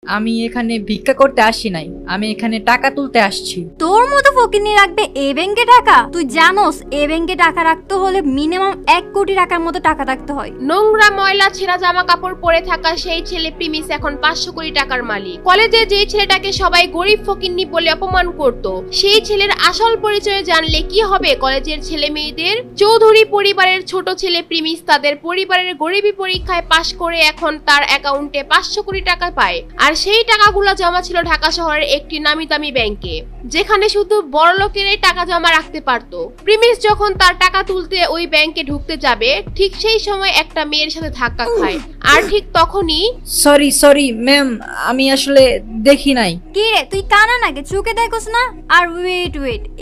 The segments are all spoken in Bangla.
আমি এখানে ভিক্ষা করতে আসি নাই, আমি এখানে টাকা তুলতে আসছি। তোর মতো ফকিনি রাখবে এই ব্যাংকে টাকা? তুই জানোস এই ব্যাংকে টাকা রাখতে হলে মিনিমাম 1 কোটি টাকার মতো টাকা রাখতে হয়। নোংরা ময়লা ছেঁড়া জামা কাপড় পরে থাকা সেই ছেলে প্রিমিস এখন 500 কোটি টাকার মালিক। কলেজে যে ছেলেটাকে সবাই গরিব ফকিন্নি বলে অপমান করত, সেই ছেলের আসল পরিচয় জানলে কি হবে কলেজের ছেলে মেয়েদের? চৌধুরী পরিবারের ছোট ছেলে প্রিমিস তাদের পরিবারের গরিবী পরীক্ষায় পাশ করে এখন তার অ্যাকাউন্টে 500 কোটি টাকা পায়। আর সেই টাকাগুলো জমা ছিল ঢাকা শহরের একটি নামি দামি ব্যাংকে, যেখানে শুধু বড় লোকেরাই টাকা জমা রাখতে পারত। প্রিমিস যখন তার টাকা তুলতে ওই ব্যাংকে ঢুকতে যাবে, ঠিক সেই সময় একটা মেয়ের সাথে ধাক্কা খায়। আর ঠিক তখনই সরি ম্যাম, আমি আসলে দেখি নাই। কি রে, তুই কানা নাকি? চোখে দেখোস না? আর ওয়েট,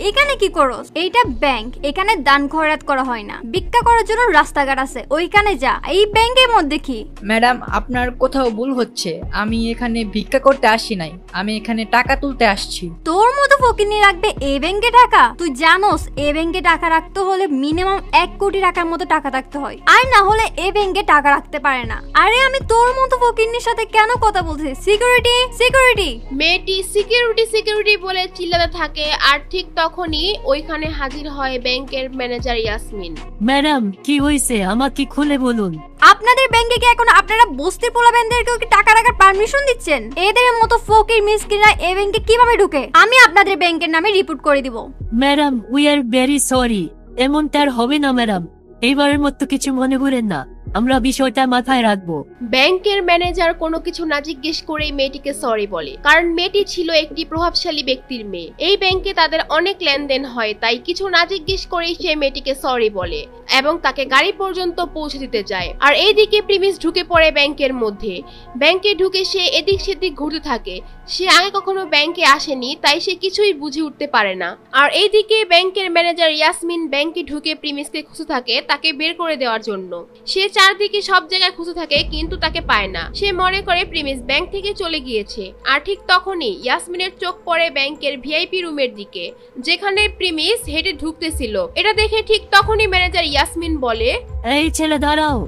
এখানে কি করস? এইটা ব্যাংক, এখানে দান খয়রাত করা হয় না। ভিক্ষা করার জন্য রাস্তাঘাট আছে, ওইখানে যা। এই ব্যাংকের মধ্যে কি? ম্যাডাম, আপনার কোথাও ভুল হচ্ছে। আমি এখানে ভিক্ষা করতে আসি নাই, আমি এখানে টাকা তুলতে আসছি। তোর মতো ফকিনি রাখবে এই ব্যাংকে টাকা? তুই জানোস এই ব্যাংকে টাকা রাখতে হলে মিনিমাম 1 কোটি টাকার মতো টাকা রাখতে হয়, আর না হলে এই ব্যাংকে টাকা রাখতে পারে না। আরে আমি তোর মতো ফকিনির সাথে কেন কথা বলছি? সিকিউরিটি। মেয়েটি সিকিউরিটি বলে চিল্লাতে থাকে। আর ঠিক তখনই ওইখানে হাজির হয় ব্যাংকের ম্যানেজার ইয়াসমিন। ম্যাডাম, কি হয়েছে আমাকে খুলে বলুন। আপনাদের ব্যাংকে কি এখন আপনারা বস্তির পোলাবেনদেরকেও কি টাকা রাখার পারমিশন দিচ্ছেন? এদের মতো ফকির মিসকিনরা এই ব্যাংকে কিভাবে ঢুকে? আমি আপনাদের ব্যাংকের নামে রিপোর্ট করে দিব। Madam, we are very sorry. এমনটা আর হবে না ম্যাডাম, এইবারের মতো কিছু মনে করেন না, আমরা বিষয়টা মাথায় রাখবো। ব্যাংকের ম্যানেজার কোনো কিছু না জিজ্ঞেস করেই মেয়েটিকে সরি বলে, কারণ মেয়েটি ছিল একটি প্রভাবশালী ব্যক্তির মেয়ে। এই ব্যাংকে তাদের অনেক লেনদেন হয়, তাই কিছু না জিজ্ঞেস করেই সে মেয়েটিকে সরি বলে এবং তাকে গাড়ি পর্যন্ত পৌঁছে দিতে যায়। আর এইদিকে প্রিমিস ঢুকে পড়ে ব্যাংকের মধ্যে। ব্যাংকে ঢুকে সে এদিক সেদিক ঘুরতে থাকে। সে আগে কখনো ব্যাংকে আসেনি, তাই সে কিছুই বুঝে উঠতে পারে না। আর এইদিকে ব্যাংকের ম্যানেজার ইয়াসমিন ব্যাংকে ঢুকে প্রিমিসকে খুঁজে থাকে তাকে বের করে দেওয়ার জন্য। সে চারদিকে সব জায়গায় খুঁজে থাকে কিন্তু তাকে পায় না। সে মনে করে প্রিমিস ব্যাংক থেকে চলে গিয়েছে। আর ঠিক তখনই ইয়াসমিনের চোখ পড়ে ব্যাংকের ভিআইপি রুমের দিকে, যেখানে প্রিমিস হেঁটে ঢুকতেছিল। এটা দেখে ঠিক তখনই ম্যানেজার ইয়াসমিন বলে, এই ছেলে দাঁড়াও,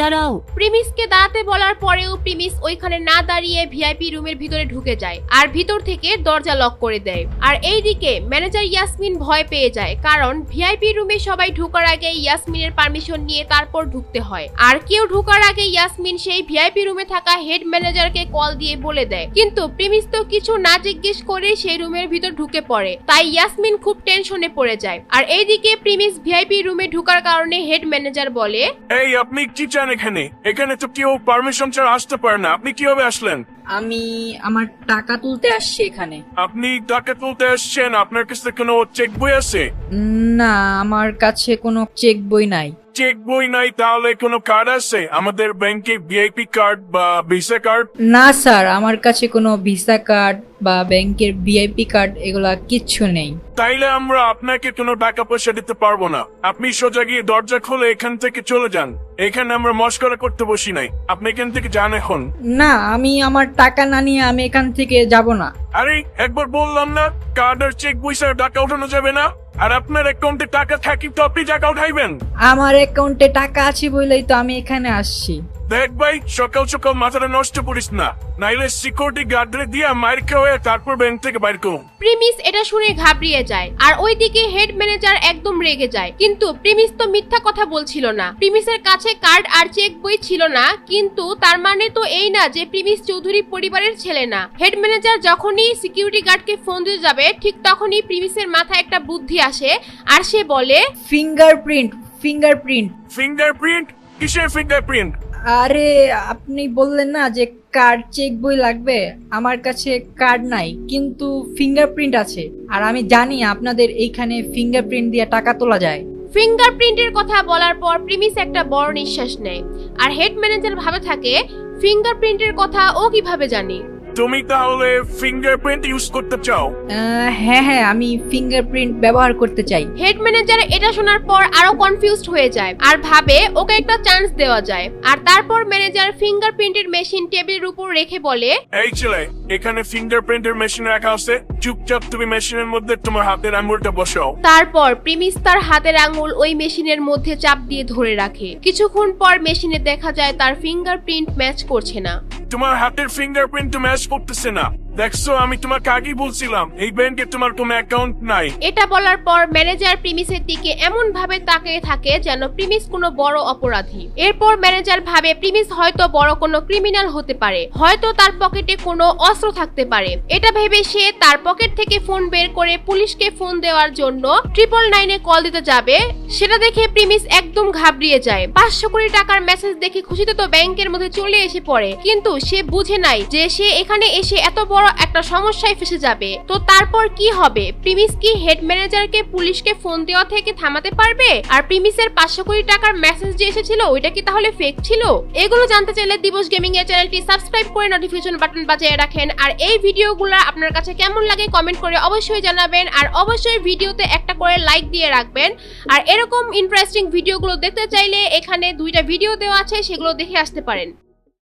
দাঁড়াও। প্রিমিসকে দাঁড়াতে বলার পরেও প্রিমিস ওইখানে না দাঁড়িয়ে ভিআইপি রুমের ভিতরে ঢুকে যায় আর ভিতর থেকে দরজা লক করে দেয়। আর এইদিকে ম্যানেজার ইয়াসমিন ভয় পেয়ে যায়, কারণ ভিআইপি রুমে সবাই ঢোকার আগে ইয়াসমিনের পারমিশন নিয়ে তারপর ঢুকতে হয়। আর কেউ ঢোকার আগে ইয়াসমিন সেই ভিআইপি রুমে থাকা হেড ম্যানেজারকে কল দিয়ে বলে দেয়, কিন্তু প্রিমিস তো কিছু না জিজ্ঞেস করে সেই রুমের ভিতর ঢুকে পড়ে। তাই ইয়াসমিন খুব টেনশনে পড়ে যায়। আর এইদিকে প্রিমিস ভিআইপি রুমে ঢোকার কারণে হেড ম্যানেজার বলে, এই আপনি কি চান এখানে তো কেউ পারমিশন ছাড়া আসতে পারে না, আপনি কিভাবে আসলেন? আমি আমার টাকা তুলতে আসছি এখানে। আপনি টাকা তুলতে আসছেন, আপনার কাছে কোনো চেক বই আছে? না, আমার কাছে কোনো চেক বই নাই। চেক বই নাই, তাহলে কোনো কার্ড আছে আমাদের ব্যাংকে, ভিআইপি কার্ড বা ভিসা কার্ড? না স্যার, আমার কাছে কোনো ভিসা কার্ড বা ব্যাংকের ভিআইপি কার্ড এগুলা কিচ্ছু নেই। তাইলে আমরা আপনাকে কোনো টাকা পয়সা দিতে পারবো না। আপনি সোজা গিয়ে দরজা খুলে এখান থেকে চলে যান। এখানে আমরা মস্করা করতে বসি নাই, আপনি এখান থেকে যান এখন। না, আমি আমার টাকা না নিয়ে আমি এখান থেকে যাব না। আরে একবার বললাম না, কার্ড আর চেক বই ছাড়া টাকা উঠানো যাবে না। আর আপনার অ্যাকাউন্টে টাকা থাকি তো আপনি টাকা উঠাইবেন। আমার অ্যাকাউন্টে টাকা আছে বলেই তো আমি এখানে আসছি। দেখ ভাই, সকাল সকাল মাথাটা নষ্ট করিস না, নাইলে সিকিউরিটি গার্ডরে দিয়ে মার খাওয়া তারপর ব্যাংক থেকে বাইর করো। প্রিমিস এটা শুনে ঘাবড়িয়ে যায়। আর ওইদিকে হেড ম্যানেজার একদম রেগে যায়, কিন্তু প্রিমিস তো মিথ্যা কথা বলছিল না। প্রিমিসের কাছে কার্ড আর চেক বই ছিল না, কিন্তু তার মানে তো এই না যে প্রিমিস চৌধুরী পরিবারের ছেলে না। হেড ম্যানেজার যখনই সিকিউরিটি গার্ডকে ফোন দিতে যাবে, ঠিক তখনই প্রিমিসের মাথায় একটা বুদ্ধি আসে আর সে বলে, ফিঙ্গারপ্রিন্ট। ফিঙ্গারপ্রিন্ট? কিসের ফিঙ্গারপ্রিন্ট? আরে আপনি বললেন না যে কার্ড চেক বই লাগবে, আমার কাছে কার্ড নাই কিন্তু ফিঙ্গারপ্রিন্ট আছে। আর আমি জানি আপনাদের এইখানে ফিঙ্গারপ্রিন্ট দিয়ে টাকা তোলা যায়। ফিঙ্গারপ্রিন্টের কথা বলার পর প্রিমিস একটা বড় নিঃশ্বাস নেয়। আর হেড ম্যানেজার ভাবে থাকে, ফিঙ্গারপ্রিন্টের কথা ও কিভাবে জানে? তুমি তাহলে ফিঙ্গারপ্রিন্ট ইউজ করতে চাও? হ্যাঁ হ্যাঁ, আমি ফিঙ্গারপ্রিন্ট ব্যবহার করতে চাই। হেড ম্যানেজার এটা শোনার পর আরো কনফিউজড হয়ে যায় আর ভাবে ওকে একটা চান্স দেওয়া যায়। আর তারপর ম্যানেজার ফিঙ্গারপ্রিন্টের মেশিন টেবিলের উপর রেখে বলে, এই ছেলে, এখানে ফিঙ্গারপ্রিন্টের মেশিন রাখা আছে, চুপচাপ তুমি মেশিনের মধ্যে তোমার হাতের আঙুলটা বসাও। তারপর প্রিমিস তার হাতের আঙুল ওই মেশিনের মধ্যে চাপ দিয়ে ধরে রাখে। কিছুক্ষণ পর মেশিনে দেখা যায় তার ফিঙ্গারপ্রিন্ট ম্যাচ করছে না। তোমার হাতের ফিঙ্গারপ্রিন্ট তো ম্যাচ করতেছে না। দেখছো, আমি তোমাকে আগেই বলছিলাম এই ব্যাংকে তোমার কোনো অ্যাকাউন্ট নাই। এটা বলার পর ম্যানেজার প্রিমিসের দিকে এমন ভাবে তাকিয়ে থাকে যেন প্রিমিস কোনো বড় অপরাধী। এরপর ম্যানেজার ভাবে প্রিমিস হয়তো বড় কোনো ক্রিমিনাল হতে পারে, হয়তো তার পকেটে কোনো অস্ত্র থাকতে পারে। এটা ভেবে সে তার পকেট থেকে ফোন বের করে পুলিশকে ফোন দেওয়ার জন্য 999-এ কল দিতে যাবে। সেটা দেখে প্রিমিস একদম ঘাবড়িয়ে যায়। 500 কোটি টাকার মেসেজ দেখে খুশিতে তো ব্যাংকের মধ্যে চলে এসে পড়ে, কিন্তু সে বুঝে নাই যে সে এখানে এসে এত বড় একটা সমস্যায় ফেসে যাবে। তো তারপর কি হবে? প্রিমিস কি হেড ম্যানেজারকে পুলিশকে ফোন দেওয়া থেকে থামাতে পারবে? আর প্রিমিসের 500 কোটি টাকার মেসেজ যে এসেছিল ওইটা কি তাহলে ফেক ছিল? এগুলো জানতে চাইলে দিবস গেমিং এর চ্যানেলটি সাবস্ক্রাইব করে নোটিফিকেশন বাটন বাজিয়ে রাখেন। আর এই ভিডিওগুলো আপনার কাছে কেমন লাগে কমেন্ট করে অবশ্যই জানাবেন। আর অবশ্যই ভিডিওতে একটা করে লাইক দিয়ে রাখবেন। আর এরকম ইন্টারেস্টিং ভিডিওগুলো দেখতে চাইলে এখানে 2টা ভিডিও দেওয়া আছে, সেগুলো দেখে আসতে পারেন।